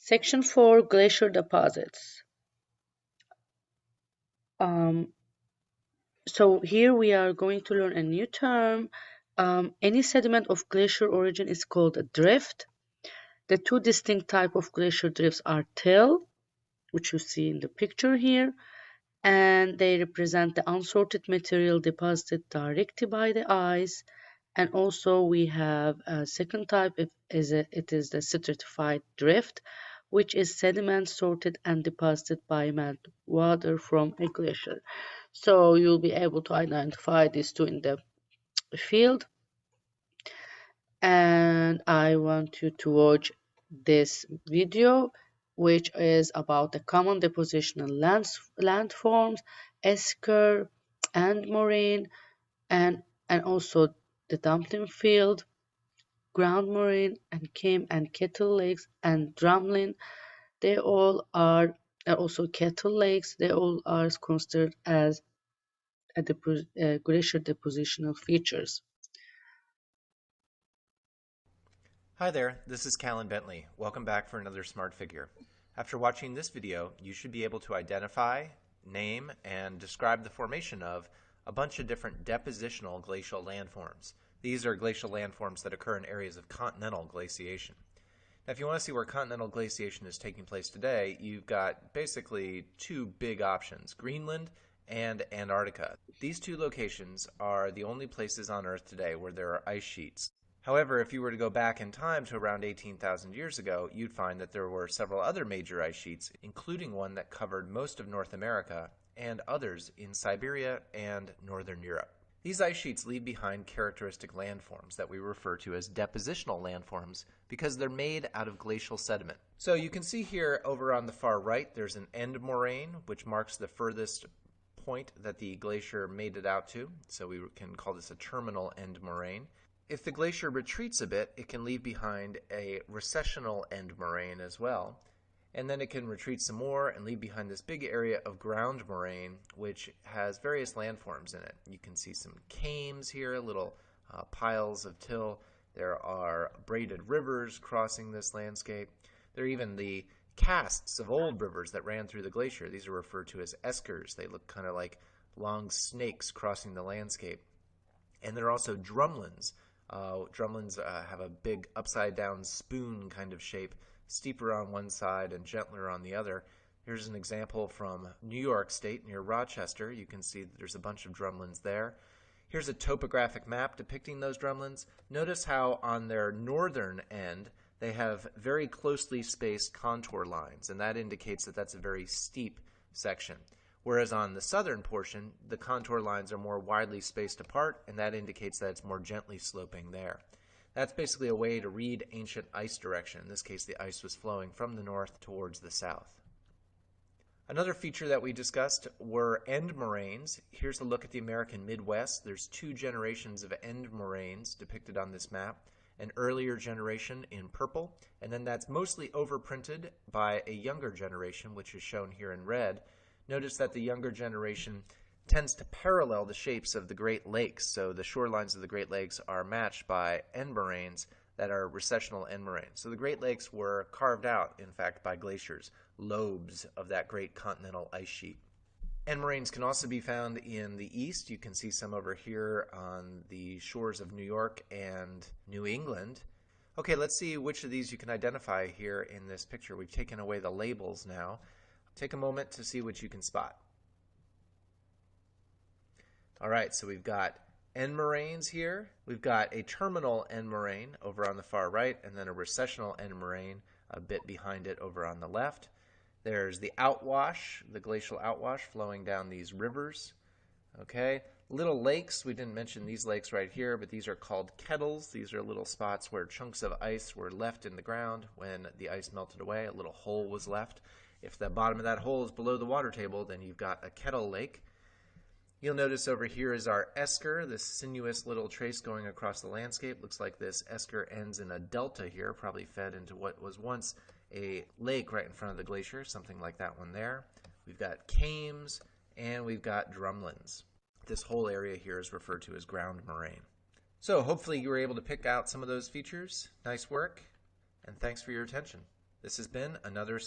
Section 4, Glacial Deposits. So here we are going to learn a new term. Any sediment of glacial origin is called a drift. The two distinct types of glacial drifts are till, which you see in the picture here, and they represent the unsorted material deposited directly by the ice. And also we have a second type, it is the stratified drift, which is sediment sorted and deposited by meltwater from a glacier. So you'll be able to identify these two in the field. And I want you to watch this video, which is about the common depositional landforms, esker and moraine, and also the dumpling field, ground moraine, and Kim and Kettle Lakes and Drumlin. They all are also Kettle Lakes. They all are considered as glacier depositional features. Hi there, this is Callan Bentley. Welcome back for another Smart Figure. After watching this video, you should be able to identify, name, and describe the formation of a bunch of different depositional glacial landforms. These are glacial landforms that occur in areas of continental glaciation. Now, if you want to see where continental glaciation is taking place today, you've got basically two big options, Greenland and Antarctica. These two locations are the only places on Earth today where there are ice sheets. However, if you were to go back in time to around 18,000 years ago, you'd find that there were several other major ice sheets, including one that covered most of North America and others in Siberia and Northern Europe. These ice sheets leave behind characteristic landforms that we refer to as depositional landforms because they're made out of glacial sediment. So you can see here over on the far right, there's an end moraine, which marks the furthest point that the glacier made it out to. So we can call this a terminal end moraine. If the glacier retreats a bit, it can leave behind a recessional end moraine as well. And then it can retreat some more and leave behind this big area of ground moraine, which has various landforms in it. You can see some kames here, little piles of till. There are braided rivers crossing this landscape. There are even the casts of old rivers that ran through the glacier. These are referred to as eskers. They look kind of like long snakes crossing the landscape. And there are also drumlins. Drumlins have a big upside-down spoon kind of shape, steeper on one side and gentler on the other. Here's an example from New York State near Rochester. You can see that there's a bunch of drumlins there. Here's a topographic map depicting those drumlins. Notice how on their northern end they have very closely spaced contour lines, and that indicates that that's a very steep section. Whereas on the southern portion, the contour lines are more widely spaced apart, and that indicates that it's more gently sloping there. That's basically a way to read ancient ice direction. In this case, the ice was flowing from the north towards the south. Another feature that we discussed were end moraines. Here's a look at the American Midwest. There's two generations of end moraines depicted on this map. An earlier generation in purple, and then that's mostly overprinted by a younger generation, which is shown here in red. Notice that the younger generation tends to parallel the shapes of the Great Lakes, so the shorelines of the Great Lakes are matched by end moraines that are recessional end moraines. So the Great Lakes were carved out, in fact, by glaciers, lobes of that great continental ice sheet. End moraines can also be found in the east. You can see some over here on the shores of New York and New England. Okay, let's see which of these you can identify here in this picture. We've taken away the labels now. Take a moment to see what you can spot. All right, so we've got end moraines here. We've got a terminal end moraine over on the far right, and then a recessional end moraine a bit behind it over on the left. There's the outwash, the glacial outwash flowing down these rivers. Okay, little lakes. We didn't mention these lakes right here, but these are called kettles. These are little spots where chunks of ice were left in the ground when the ice melted away. A little hole was left. If the bottom of that hole is below the water table, then you've got a kettle lake. You'll notice over here is our esker, this sinuous little trace going across the landscape. Looks like this esker ends in a delta here, probably fed into what was once a lake right in front of the glacier, something like that one there. We've got kames, and we've got drumlins. This whole area here is referred to as ground moraine. So hopefully you were able to pick out some of those features. Nice work, and thanks for your attention. This has been another